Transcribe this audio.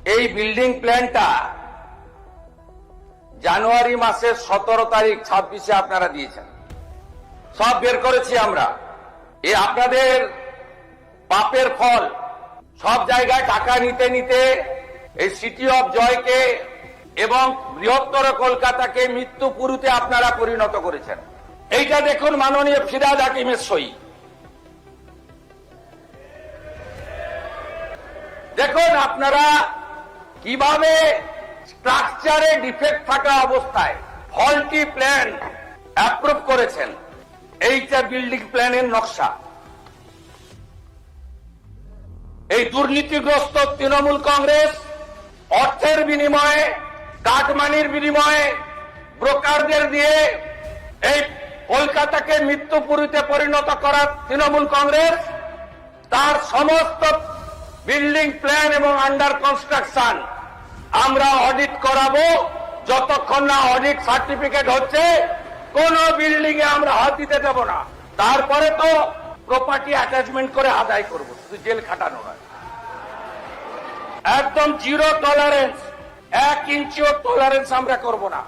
এই বিল্ডিং প্ল্যানটা জানুয়ারি মাসের 17 তারিখ 26-এ আপনারা দিয়েছেন, সব বের করেছি আমরা। এ আপনাদের পাপের ফল। সব জায়গায় টাকা নিতে নিতে এই সিটি অফ জয়কে এবং বৃহত্তর কলকাতাকে মৃত্যুপুরীতে আপনারা পরিণত করেছেন। এইটা দেখুন মাননীয় ফিরহাদ হাকিমের সই। দেখুন আপনারা কিভাবে স্ট্রাকচারে ডিফেক্ট থাকা অবস্থায় ফল্টি প্ল্যান অ্যাপ্রুভ করেছেন। এইটা বিল্ডিং প্ল্যানের নকশা। এই দুর্নীতিগ্রস্ত তৃণমূল কংগ্রেস অর্থের বিনিময়ে, কাটমানির বিনিময়ে, ব্রোকারদের দিয়ে এই কলকাতাকে মৃত্যুপুরীতে পরিণত করা তৃণমূল কংগ্রেস তার সমস্ত বিল্ডিং প্ল্যান এবং আন্ডার কনস্ট্রাকশন আমরা অডিট করাবো। যতক্ষণ না অডিট সার্টিফিকেট হচ্ছে কোন বিল্ডিং এ আমরা হাত দিতে দেব না। তারপরে তো প্রপার্টি অ্যাটাচমেন্ট করে আদায় করব, শুধু জেল খাটানো নয়। একদম জিরো টলারেন্স, 1 ইঞ্চিও টলারেন্স আমরা করব না।